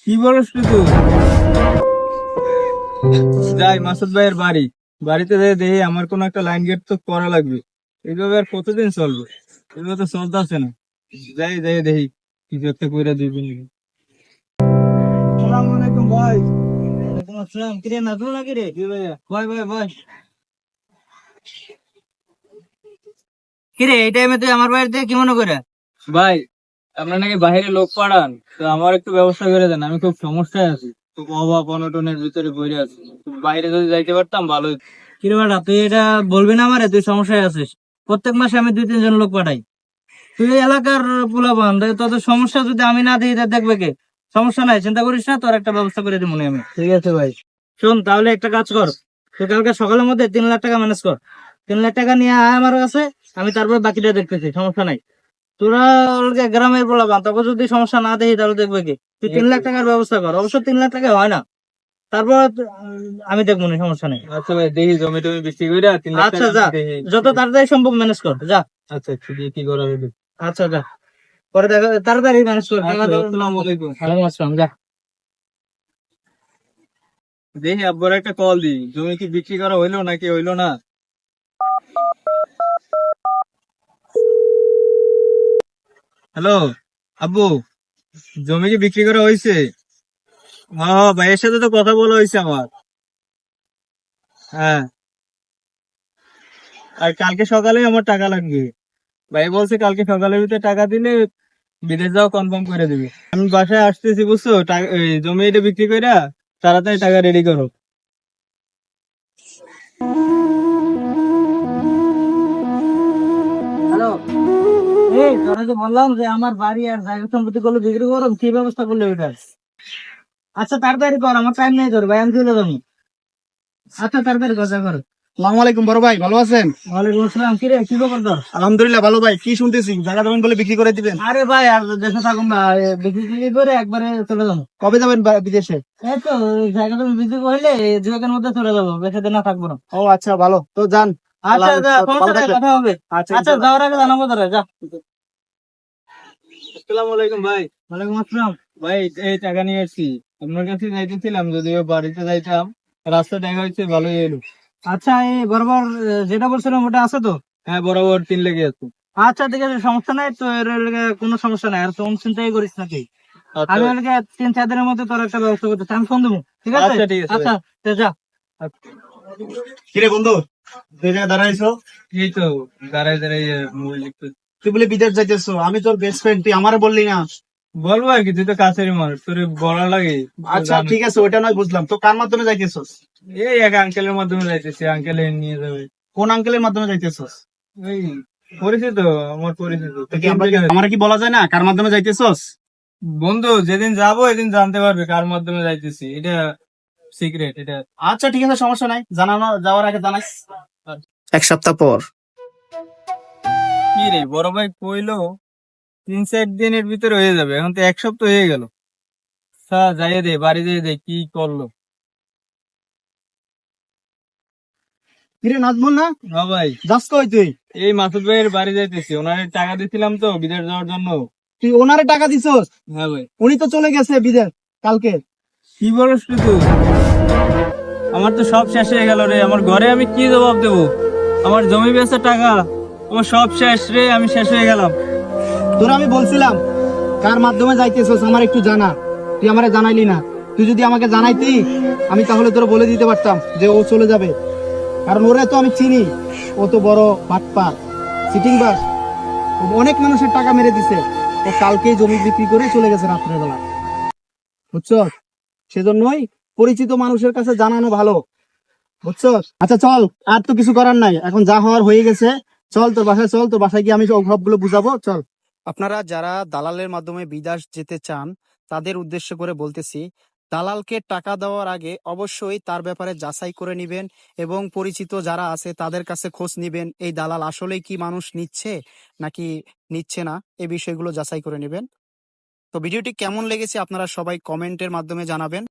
কি বলস তুই? যাই মাসুদ ভাইয়ের বাড়িতে যাই দেখি আমার কোন একটা লাইন গেট তো করা লাগবে। এইভাবে আর কতদিন চলবে? এভাবে তো চলতেছে না। যাই যাই দেখি কিছু একটা কইরা দিবি নাকি। আসসালামু আলাইকুম ভাই। ওয়ালাইকুম আসসালাম। কিরে নাজমুল নাকি রে? জি ভাইয়া, ভাই ভাই ভাই। কিরে এই টাইমে তুই আমার বাড়িতে কি মনে করে? ভাই, আপনার নাকি বাইরে লোক পাঠান, তো আমার একটু ব্যবস্থা করে দেন। আমি খুব সমস্যায় আছি, খুব অভাব অনটনের ভিতরে পড়ে আছি। তো বাইরে যদি যাইতে পারতাম ভালো হতো। কিরে বেটা তুই এটা বলবি না আমারে তুই সমস্যায় আছিস? প্রত্যেক মাসে আমি 2-3 জন লোক পাঠাই। তুই এই এলাকার পোলাপান তোদের সমস্যা যদি আমি না দিই তা দেখবে কে? সমস্যা নাই, চিন্তা করিস না, তোর একটা ব্যবস্থা করে দিব আমি। ঠিক আছে ভাই। শোন তাহলে একটা কাজ কর, তুই কালকে সকালের মধ্যে 3 লাখ টাকা ম্যানেজ কর। 3 লাখ টাকা নিয়ে আয় আমার কাছে, আমি তারপর বাকিটা দেখতেছি, সমস্যা নাই। তোরা ওকে গ্রামের পোলাপান, তোকে যদি সমস্যা না দেখি তাহলে দেখবে কি? তুই 3 লাখ টাকার ব্যবস্থা কর, অবশ্য 3 লাখ টাকা হয় না, তারপর আমি দেখবো না, সমস্যা নেই। আচ্ছা ভাই, দেখি জমি টমি বিক্রি করে 3 লাখ আচ্ছা টাকা যা, দেখি। যত তাড়াতাড়ি সম্ভব ম্যানেজ কর, যা। আচ্ছা, একটু দিয়ে কি করা হবে। আচ্ছা যা, পরে দেখা, তাড়াতাড়ি ম্যানেজ কর। আচ্ছা, আসসালামু আলাইকুম। ওয়ালাইকুম আসসালাম, যা। দেখি আব্বুর একটা কল দিই, জমি কি বিক্রি করা হইলো নাকি হইলো না। হ্যালো আব্বু, জমি কি বিক্রি করা হয়েছে? হ্যাঁ হ্যাঁ, ভাইয়ের সাথে তো কথা বলা হয়েছে আমার। হ্যাঁ, আর কালকে সকালে আমার টাকা লাগবে। ভাই বলছে কালকে সকালের ভিতরে টাকা দিলে বিদেশ যাওয়া কনফার্ম করে দিবে। আমি বাসায় আসতেছি, বুঝছো? এই জমি এটা বিক্রি করে তাড়াতাড়ি টাকা রেডি করো। হ্যালো, এই তোরা যে বললাম যে আমার বাড়ি আর জায়গা সম্পত্তি গুলো বিক্রি করো, কি ব্যবস্থা করলে ওইটার? আচ্ছা তাড়াতাড়ি কর, আমার টাইম নেই তোর ভাই, আমি চলে যাবো। আচ্ছা তাড়াতাড়ি কর, যা কর। আসসালামু আলাইকুম বড় ভাই, ভালো আছেন? ওয়ালাইকুম আসসালাম। কিরে কি খবর তোর? আলহামদুলিল্লাহ ভালো ভাই। কি শুনতেছি জায়গা জমিন বলে বিক্রি করে দিবেন? আরে ভাই আর দেশে থাকুন না, বিক্রি টিক্রি করে একবারে চলে যাবো। কবে যাবেন বিদেশে? এই তো এই জায়গাটা বিক্রি করলে 2 একের মধ্যে চলে যাবো, বেশি দিন না থাকবো না। ও আচ্ছা, ভালো তো যান। আচ্ছা যা, ভালো পৌঁছে থাকবেন। কথা হবে। আচ্ছা, আচ্ছা যাওয়ার আগে জানাবো তোরা, যা। আসসালামু আলাইকুম ভাই। ওয়ালাইকুম আসসালাম। ভাই, এই টাকা নিয়ে আসছি। আপনার কাছে যাইতেছিলাম, যদিও বাড়িতে যাইতাম, রাস্তা দেখা হয়েছে, ভালোই এলো। আচ্ছা এই বরাবর যেটা বলছিলাম ওটা আছে তো? হ্যাঁ, বরাবর 3 লেগে আছে। আচ্ছা ঠিক আছে, সমস্যা নাই তো, এর লগে কোনো সমস্যা নাই, আর কোন চিন্তাই করিস না তুই। আচ্ছা আমি ওকে 3-4 দিনের মধ্যে তোর একটা ব্যবস্থা করতেছি, আমি ফোন দেবো, ঠিক আছে? আচ্ছা, ঠিক আছে ভাই। আচ্ছা তো যা। কিরে বন্ধু, তুই জায়গায় দাঁড়াইছো? এই তো দাঁড়ায় দাঁড়ায় মোবাইল দেখতে। তুই বলে বিদেশ যাইতেছো, আমি তোর বেস্ট ফ্রেন্ড, তুই আমারে বললি না? বলবো আর কি, তুই তো কাছেরই মানুষ, তোর বলা লাগে। আচ্ছা ঠিক আছে, ওইটা নয় বুঝলাম, তো কার মাধ্যমে যাইতেছস? এই এক আঙ্কেলের মাধ্যমে যাইতেছি, আঙ্কেল নিয়ে যাবে। কোন আঙ্কেলের মাধ্যমে যাইতেছস? এই পরিচিত, আমার পরিচিত। তো কি আমার কি বলা যায় না কার মাধ্যমে যাইতেছস? বন্ধু, যেদিন যাবো এদিন জানতে পারবে কার মাধ্যমে যাইতেছি, এটা সিক্রেট এটা। আচ্ছা ঠিক আছে, সমস্যা নাই, জানানো যাওয়ার আগে জানাইস। 1 সপ্তাহ পর। কি রে বড় ভাই কইলো 3-4 দিনের ভিতরে হয়ে যাবে, এখন তো 1 সপ্তাহ হয়ে গেল। যাইয়ে দে, বাড়ি যেয়ে দে কি করলো। কিরে নাজমুল না? হ্যাঁ ভাই। যাস কই তুই? এই মাসুদ ভাইয়ের বাড়ি যাইতেছি, ওনারে টাকা দিছিলাম তো বিদেশ যাওয়ার জন্য। তুই ওনারে টাকা দিছস? হ্যাঁ ভাই। উনি তো চলে গেছে বিদেশ কালকে। কি বলস তুই? আমার তো সব শেষ হয়ে গেল রে, আমার ঘরে আমি কি জবাব দেবো? আমার জমি বেচার টাকা, আমার সব শেষ রে, আমি শেষ হয়ে গেলাম। তোরা আমি বলছিলাম কার মাধ্যমে যাইতেছস আমার একটু জানা, তুই আমারে জানাইলি না। তুই যদি আমাকে জানাইতি আমি তাহলে তোরা বলে দিতে পারতাম যে ও চলে যাবে, কারণ ওরে তো আমি চিনি। ও তো বড় বাটপার, সিটিং বাস, অনেক মানুষের টাকা মেরে দিছে। ও কালকেই জমি বিক্রি করে চলে গেছে রাত্রের বেলা, বুঝছস? সেজন্যই পরিচিত মানুষের কাছে জানানো ভালো, বুঝছস? আচ্ছা চল, আর তো কিছু করার নাই, এখন যা হওয়ার হয়ে গেছে। চল তোর বাসায়, চল তোর বাসায় গিয়ে আমি সবগুলো বুঝাবো, চল। আপনারা যারা দালালের মাধ্যমে বিদেশ যেতে চান তাদের উদ্দেশ্য করে বলতেছি, দালালকে টাকা দেওয়ার আগে অবশ্যই তার ব্যাপারে যাচাই করে নিবেন এবং পরিচিত যারা আছে তাদের কাছে খোঁজ নিবেন এই দালাল আসলেই কি মানুষ নিচ্ছে নাকি নিচ্ছে না, এই বিষয়গুলো যাচাই করে নেবেন। তো ভিডিওটি কেমন লেগেছে আপনারা সবাই কমেন্টের মাধ্যমে জানাবেন।